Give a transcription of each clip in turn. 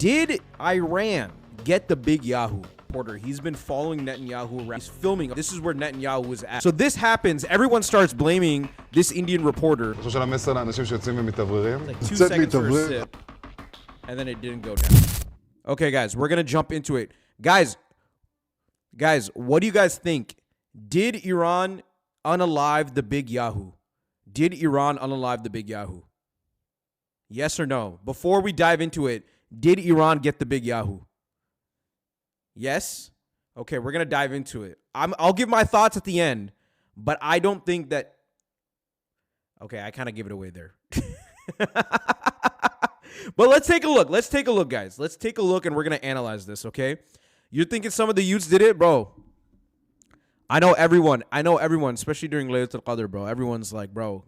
Did Iran get the big Yahoo? Porter, he's been following Netanyahu around. He's filming. This is where Netanyahu was at. So this happens. Everyone starts blaming this Indian reporter. Like 2 seconds for a sip. And then it didn't go down. Okay, guys, we're going to jump into it. Guys, what do you guys think? Did Iran unalive the big Yahoo? Did Iran unalive the big Yahoo? Yes or no? Before we dive into it, did Iran get the big Yahoo? Yes? Okay, we're going to dive into it. I'll give my thoughts at the end, but I don't think that... Okay, I kind of give it away there. But let's take a look. Let's take a look, guys. Let's take a look, and we're going to analyze this, okay? You're thinking some of the youths did it? Bro, I know everyone, especially during Laylatul Qadr, bro. Everyone's like, bro,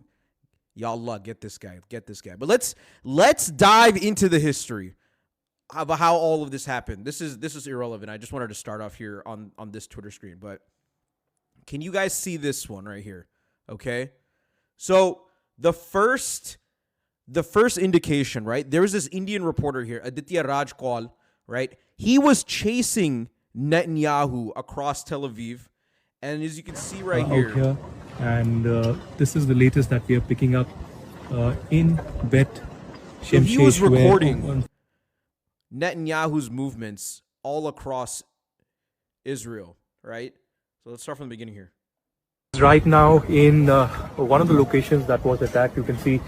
Ya Allah, get this guy. But let's dive into the history of how all of this happened. This is irrelevant. I just wanted to start off here on this Twitter screen. But can you guys see this one right here? Okay. So the first indication, right? There was this Indian reporter here, Aditya Rajkwal, right? He was chasing Netanyahu across Tel Aviv. And as you can see right here. And this is the latest that we are picking up in Bet Shemshesh. So he was recording Netanyahu's movements all across Israel, right? So let's start from the beginning here. Right now in one of the locations that was attacked, you can see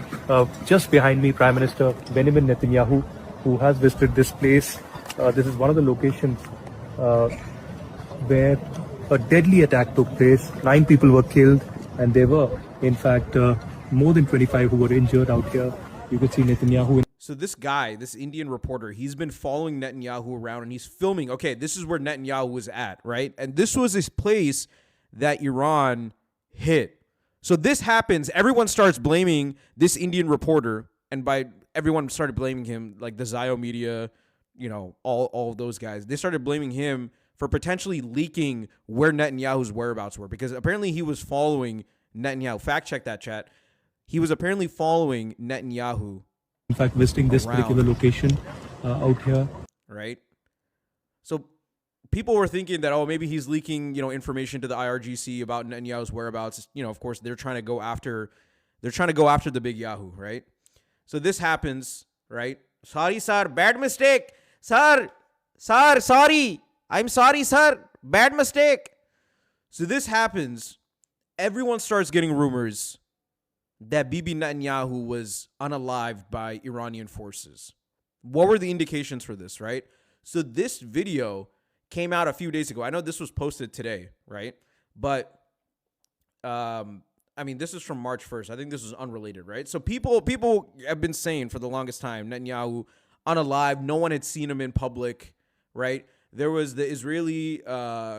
just behind me Prime Minister Benjamin Netanyahu, who has visited this place. This is one of the locations where a deadly attack took place. 9 people were killed, and there were, in fact, more than 25 who were injured out here. You can see Netanyahu. So this guy, this Indian reporter, he's been following Netanyahu around, and he's filming. Okay, this is where Netanyahu was at, right? And this was his place that Iran hit. So this happens. Everyone starts blaming this Indian reporter, and by everyone started blaming him, like the Zio media, you know, all of those guys. They started blaming him for potentially leaking where Netanyahu's whereabouts were, because apparently he was following Netanyahu. Fact check that, chat. He was apparently following Netanyahu. In fact, visiting this particular location out here. Right. So people were thinking that, oh, maybe he's leaking, you know, information to the IRGC about Netanyahu's whereabouts. You know, of course, they're trying to go after the big Yahoo, right? So this happens, right? Sorry, sir. Bad mistake. Sir, sorry. I'm sorry, sir. Bad mistake. So this happens. Everyone starts getting rumors that Bibi Netanyahu was unalived by Iranian forces. What were the indications for this, right? So this video came out a few days ago. I know this was posted today, right? But, I mean, this is from March 1st. I think this is unrelated, right? So people have been saying for the longest time, Netanyahu unalived. No one had seen him in public, right? There was the Israeli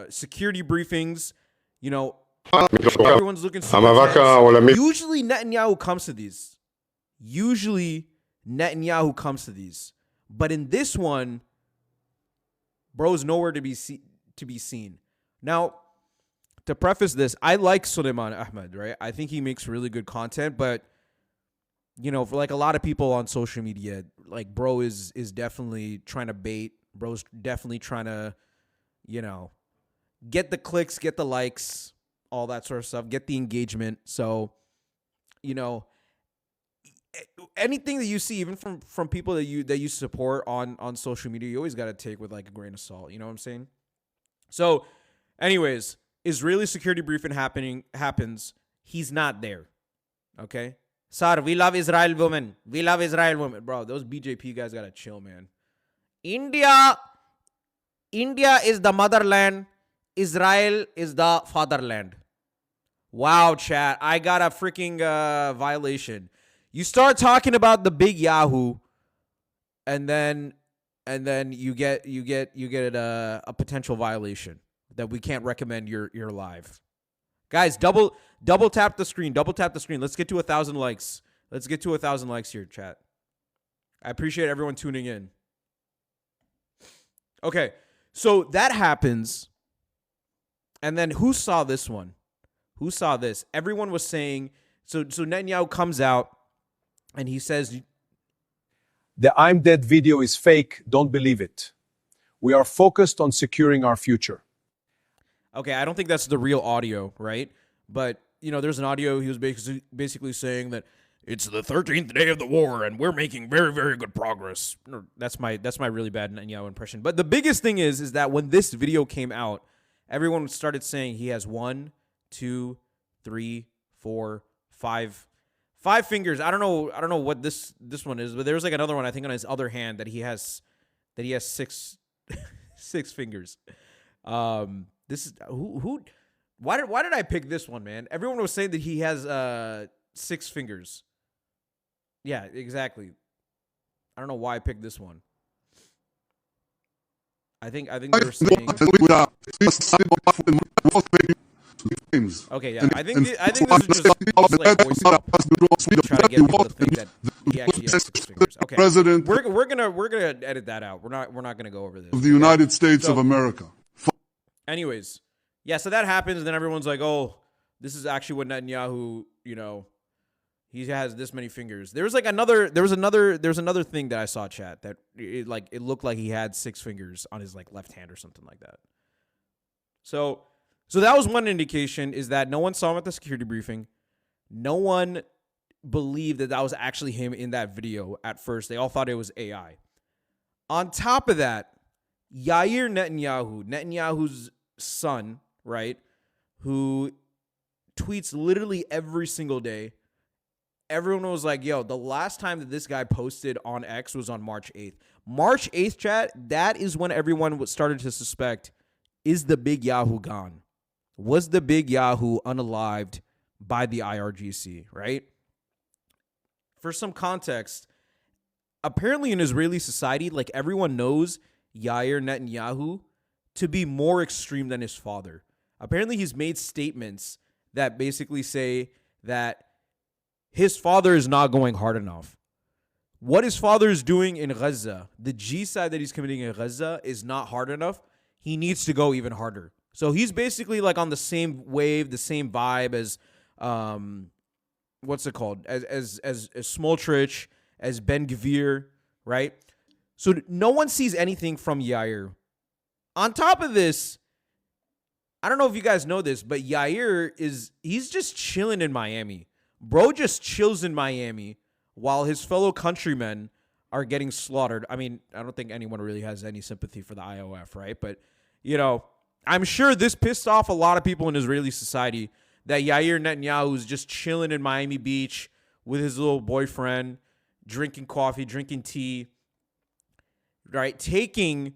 security briefings, you know, everyone's looking super tense. Usually Netanyahu comes to these. But in this one, bro's nowhere to be seen. Now, to preface this, I like Suleiman Ahmed, right? I think he makes really good content, but you know, for like a lot of people on social media, like bro is definitely trying to bait. Bro's definitely trying to, you know, get the clicks, get the likes, all that sort of stuff, get the engagement. So, you know, anything that you see, even from people that you support on social media, you always got to take with like a grain of salt. You know what I'm saying? So, anyways, Israeli security briefing happens. He's not there. Okay, sir, we love Israel women. Bro, those BJP guys gotta chill, man. India is the motherland. Israel is the fatherland. Wow, chat. I got a freaking violation. You start talking about the big Yahoo, and then you get a potential violation that we can't recommend your live. Guys, double tap the screen. Let's get to 1,000 likes. Let's get to 1,000 likes here, chat. I appreciate everyone tuning in. Okay, so that happens. And then who saw this one? Who saw this? Everyone was saying, so Netanyahu comes out and he says, The I'm dead video is fake. Don't believe it. We are focused on securing our future. Okay, I don't think that's the real audio, right? But, you know, there's an audio he was basically saying that it's the 13th day of the war and we're making very, very good progress. That's my really bad Netanyahu impression. But the biggest thing is that when this video came out, everyone started saying he has 1, 2, 3, 4, 5 fingers. I don't know what this one is, but there's like another one I think on his other hand that he has 6 6 fingers. This is who why did I pick this one, man? Everyone was saying that he has 6 fingers. Yeah, exactly. I don't know why I picked this one. I think they were saying. Okay, yeah. I think this is just like voice trying to get people to think that he actually has 6 fingers. Okay, President, we're gonna edit that out. We're not gonna go over this. of the United States of America. Anyways, yeah. So that happens, then everyone's like, "Oh, this is actually what Netanyahu, you know, he has this many fingers." There was another thing that I saw, chat, that it looked like he had 6 fingers on his like left hand or something like that. So that was one indication, is that no one saw him at the security briefing. No one believed that was actually him in that video at first. They all thought it was AI. On top of that, Yair Netanyahu's son, right, who tweets literally every single day. Everyone was like, yo, the last time that this guy posted on X was on March 8th. March 8th, chat, that is when everyone started to suspect, is the big Yahoo gone? Was the big Yahoo unalived by the IRGC, right? For some context, apparently in Israeli society, like, everyone knows Yair Netanyahu to be more extreme than his father. Apparently he's made statements that basically say that his father is not going hard enough. What his father is doing in Gaza, the genocide that he's committing in Gaza, is not hard enough. He needs to go even harder. So he's basically like on the same wave, the same vibe as what's it called? As Smotrich, as Ben Gvir, right? So no one sees anything from Yair. On top of this, I don't know if you guys know this, but Yair he's just chilling in Miami. Bro just chills in Miami while his fellow countrymen are getting slaughtered. I mean, I don't think anyone really has any sympathy for the IOF, right? But, you know, I'm sure this pissed off a lot of people in Israeli society that Yair Netanyahu is just chilling in Miami Beach with his little boyfriend, drinking coffee, drinking tea, right? Taking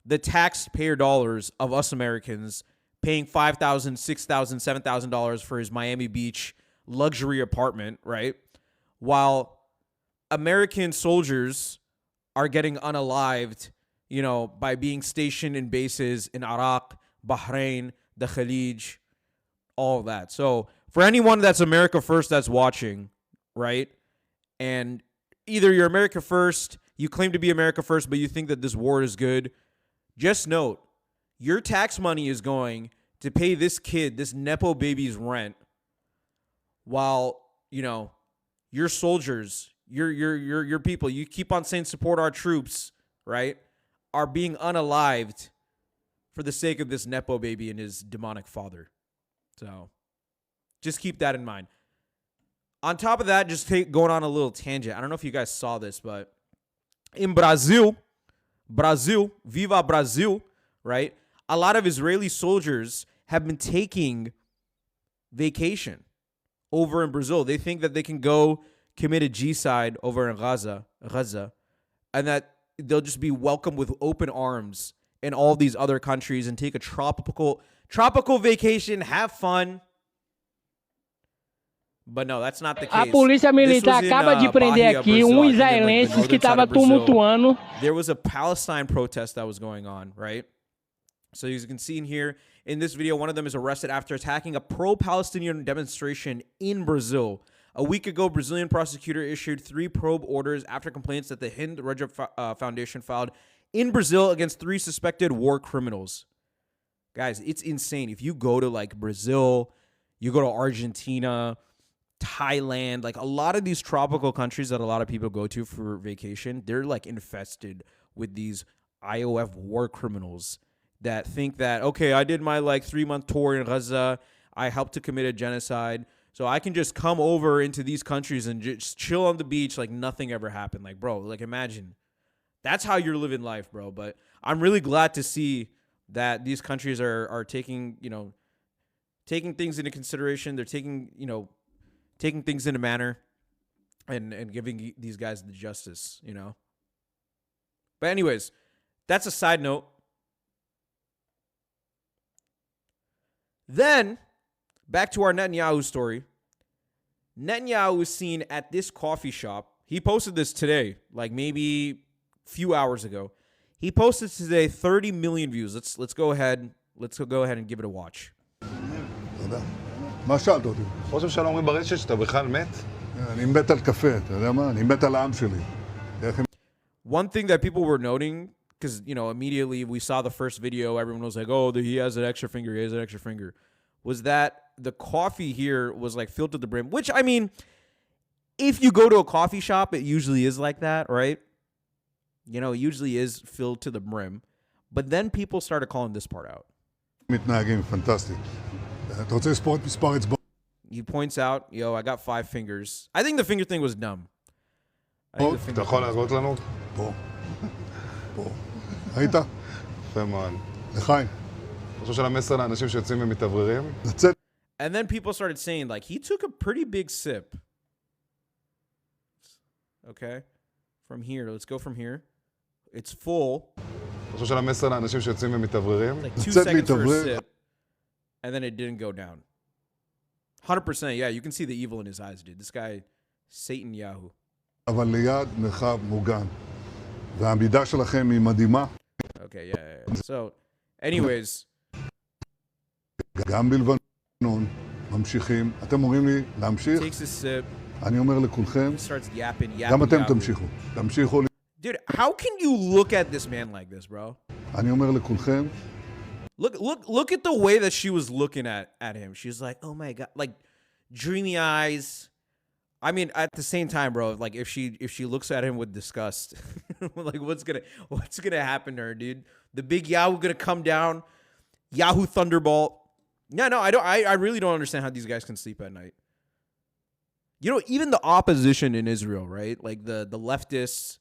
the taxpayer dollars of us Americans, paying $5,000, $6,000, $7,000 for his Miami Beach luxury apartment, right? While American soldiers are getting unalived, you know, by being stationed in bases in Iraq, Bahrain, the Khalij, all of that. So for anyone that's America First that's watching, right? And either you're America First, you claim to be America First, but you think that this war is good, just note, your tax money is going to pay this kid, this Nepo baby's rent, while, you know, your soldiers, your people, you keep on saying support our troops, right, are being unalived for the sake of this Nepo baby and his demonic father. So just keep that in mind. On top of that, just going on a little tangent. I don't know if you guys saw this, but in Brazil, Viva Brazil, right? A lot of Israeli soldiers have been taking vacation over in Brazil. They think that they can go commit a genocide over in Gaza, and that they'll just be welcomed with open arms in all these other countries and take a tropical vacation, have fun. But no, that's not the case. A polícia militar acaba de prender aqui israelenses que estava tumultuando. There was a Palestine protest that was going on, right? So as you can see in here, in this video, one of them is arrested after attacking a pro-Palestinian demonstration in Brazil. A week ago, Brazilian prosecutor issued 3 probe orders after complaints that the Hind Rajab Foundation filed in Brazil against 3 suspected war criminals. Guys, it's insane. If you go to like Brazil, you go to Argentina, Thailand, like a lot of these tropical countries that a lot of people go to for vacation, they're like infested with these IOF war criminals that think that, okay, I did my like 3-month tour in Gaza, I helped to commit a genocide, so I can just come over into these countries and just chill on the beach like nothing ever happened. Like, bro, like imagine. That's how you're living life, bro. But I'm really glad to see that these countries are taking, taking things into consideration. They're taking things in a manner and giving these guys the justice, But anyways, that's a side note. Then, back to our Netanyahu story. Netanyahu was seen at this coffee shop. He posted this today, like maybe a few hours ago. He posted today 30 million views. Let's go ahead and give it a watch. מה שאלת אותי? ראש הממשלה אומרים ברשת שאתה בכלל מת? אני מת על קפה, אתה יודע מה? אני מת על העם שלי. One thing that people were noting, because, immediately we saw the first video, everyone was like, oh, he has an extra finger, was that the coffee here was like filled to the brim, which, I mean, if you go to a coffee shop, it usually is like that, right? It usually is filled to the brim. But then people started calling this part out. מתנהגים, פנטסטי. אתה רוצה לספור את מספר אצבעות? He points out, I got 5 fingers. I think the finger thing was dumb. אתה יכול להראות לנו? פה. ראית? יפה מאוד. לחיים. ראש הממשלה מסר לאנשים שיוצאים ומתאווררים? לצאת. And then people started saying, like, he took a pretty big sip. Okay? From here. Let's go from here. It's full. ראש הממשלה מסר לאנשים שיוצאים ומתאווררים? Like 2 seconds for a sip. And then it didn't go down. 100%, yeah, you can see the evil in his eyes, dude. This guy, Satan Yahoo. אבל ליד מרחב מוגן. והעמידה שלכם היא מדהימה. Okay, yeah. So, anyways. גם בלבנון ממשיכים. אתם אומרים לי להמשיך? Takes a sip. אני אומר לכולכם, גם אתם תמשיכו. תמשיכו. Dude, how can you look at this man like this, bro? אני אומר לכולכם. Look at the way that she was looking at him. She was like, oh my God, like dreamy eyes. I mean, at the same time, bro, like if she looks at him with disgust, like what's gonna happen to her, dude? The big Yahoo gonna come down, Yahoo Thunderbolt. Yeah, no, I really don't understand how these guys can sleep at night. Even the opposition in Israel, right? Like the leftists,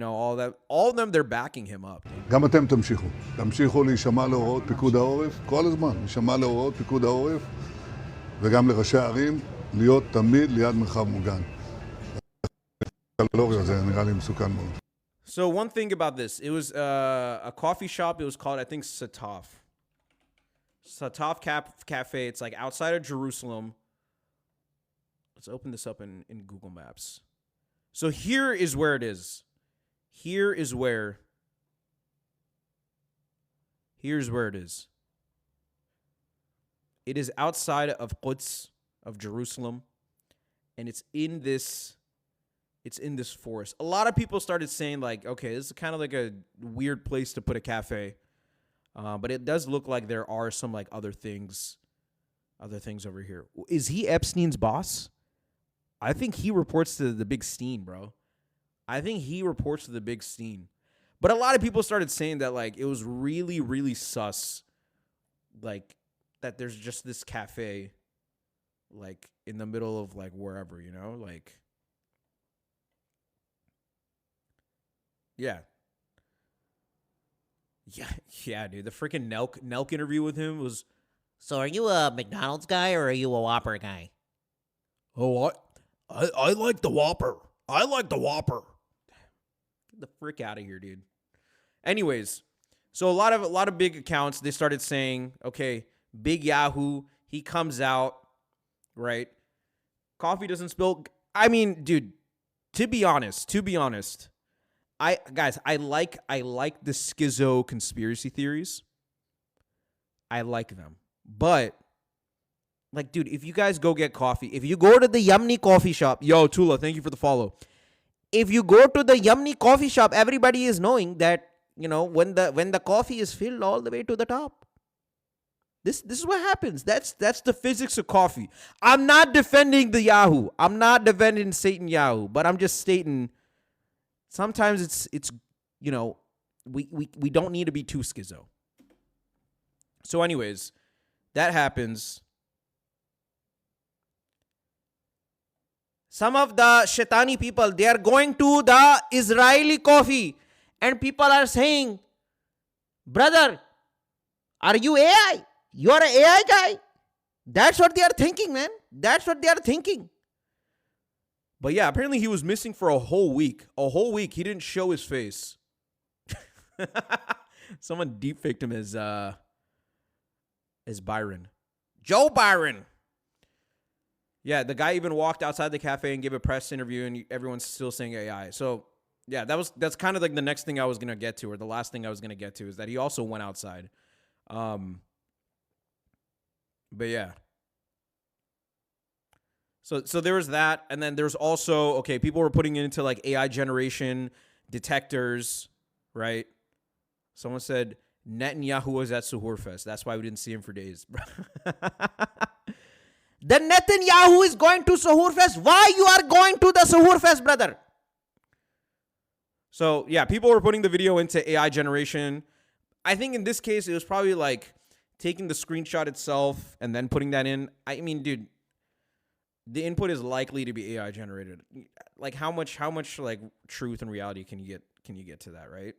all that, all of them, they're backing him up. גם אתם תמשיכו. תמשיכו להישמע להוראות פיקוד העורף, כל הזמן, להישמע להוראות פיקוד העורף, וגם לראשי הערים, להיות תמיד ליד מרחב מוגן. זה נראה לי מסוכן מאוד. So one thing about this, it was a coffee shop. It was called, I think, Sataf Cafe. It's like outside of Jerusalem. Let's open this up in Google Maps. So here is where it is. Here's where it is. It is outside of Quds, of Jerusalem, and it's in this forest. A lot of people started saying, like, okay, this is kind of like a weird place to put a cafe, but it does look like there are some like other things over here. Is he Epstein's boss? I think he reports to the big Steen, bro. I think he reports to the big Steen. But a lot of people started saying that, like, it was really, really sus, like, that there's just this cafe, like, in the middle of, like, wherever, like, yeah. Yeah, dude. The freaking Nelk interview with him was... So are you a McDonald's guy or are you a Whopper guy? Oh, I like the Whopper. I like the Whopper. Get the frick out of here, dude. Anyways, so a lot of big accounts, they started saying, okay, Big Yahoo, he comes out, right? Coffee doesn't spill. I mean, dude, to be honest, I like the schizo conspiracy theories. I like them. But, like, dude, if you guys go get coffee, if you go to the Yummy coffee shop, yo, Tula, thank you for the follow. If you go to the Yummy coffee shop, everybody is knowing that, when the coffee is filled all the way to the top. This is what happens. That's the physics of coffee. I'm not defending the Yahoo. I'm not defending Satan Yahoo, but I'm just stating sometimes it's you know, we don't need to be too schizo. So anyways, that happens. Some of the Shaitani people, they are going to the Israeli coffee and people are saying, brother, are you AI? You're an AI guy. That's what they are thinking, man. That's what they are thinking. But yeah, apparently he was missing for a whole week. A whole week. He didn't show his face. Someone deepfaked him as Byron. Joe Byron. Yeah, the guy even walked outside the cafe and gave a press interview, and everyone's still saying AI. So, yeah, that's kind of like the next thing I was going to get to, or the last thing I was going to get to, is that he also went outside. But yeah. So there was that, and then there's also, okay, people were putting it into like AI generation detectors, right? Someone said Netanyahu was at Suhoor Fest. That's why we didn't see him for days. The Netanyahu is going to Suhoor Fest. Why you are going to the Suhoor Fest, brother? So, yeah, people were putting the video into AI generation. I think in this case, it was probably like taking the screenshot itself and then putting that in. I mean, dude, the input is likely to be AI generated. Like how much like truth and reality can you get to that, right?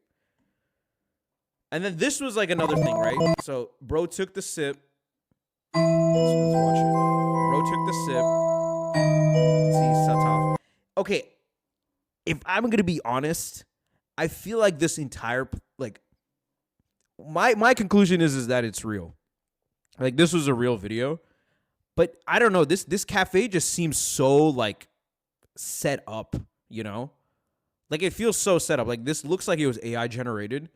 And then this was like another thing, right? So, bro took the sip. Let's watch it. Bro took the sip. See, Sataf. Okay, if I'm gonna be honest, I feel like this entire my conclusion is that it's real. Like this was a real video, but I don't know. This cafe just seems so like set up, you know? Like it feels so set up. Like this looks like it was AI generated,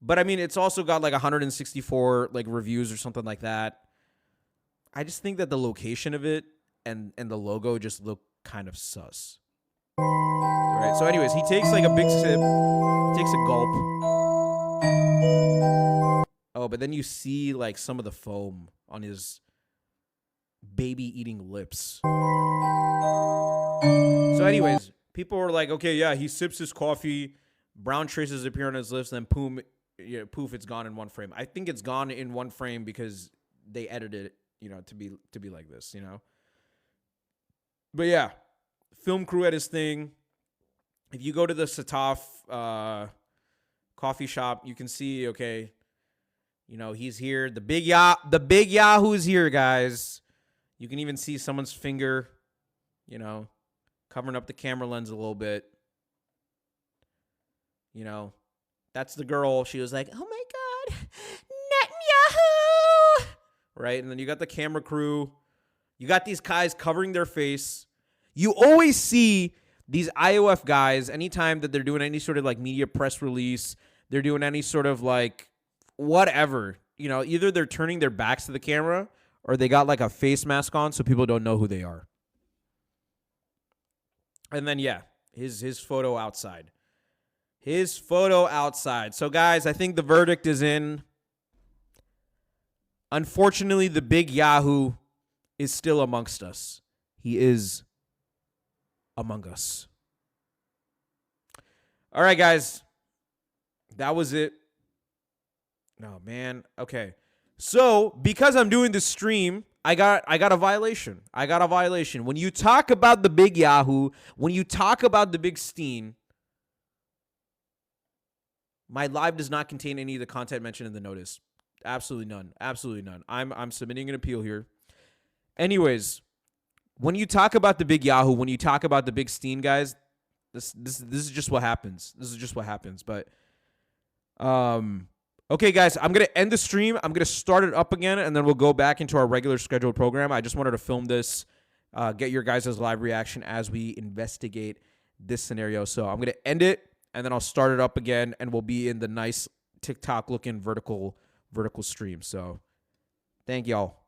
but I mean it's also got like 164 like reviews or something like that. I just think that the location of it and the logo just look kind of sus. All right. So anyways, he takes like a big sip, takes a gulp. Oh, but then you see like some of the foam on his baby eating lips. So anyways, people were like, okay, yeah, he sips his coffee, brown traces appear on his lips, then poof, it's gone in one frame. I think it's gone in one frame because they edited it, you know, to be like this, you know. But yeah, film crew at his thing. If you go to the Sataf coffee shop, you can see, okay, you know, he's here. The big Yahoo's here, guys. You can even see someone's finger, you know, covering up the camera lens a little bit. You know, that's the girl. She was like, oh my God, Netanyahu. Right? And then you got the camera crew. You got these guys covering their face. You always see these IOF guys, anytime that they're doing any sort of like media press release, they're doing any sort of like whatever, you know, either they're turning their backs to the camera or they got like a face mask on so people don't know who they are. And then, yeah, his photo outside. His photo outside. So, guys, I think the verdict is in. Unfortunately, the big Yahoo is still amongst us. He is among us. All right, guys. That was it. No, man. Okay. So, because I'm doing this stream, I got a violation. I got a violation. When you talk about the big Yahoo, when you talk about the big Steen, my live does not contain any of the content mentioned in the notice. Absolutely none. Absolutely none. I'm submitting an appeal here. Anyways, when you talk about the big Yahoo, when you talk about the big Steen, guys, this is just what happens. This is just what happens. But okay, guys, I'm going to end the stream. I'm going to start it up again, and then we'll go back into our regular scheduled program. I just wanted to film this, get your guys' live reaction as we investigate this scenario. So I'm going to end it, and then I'll start it up again, and we'll be in the nice TikTok-looking vertical stream. So thank y'all.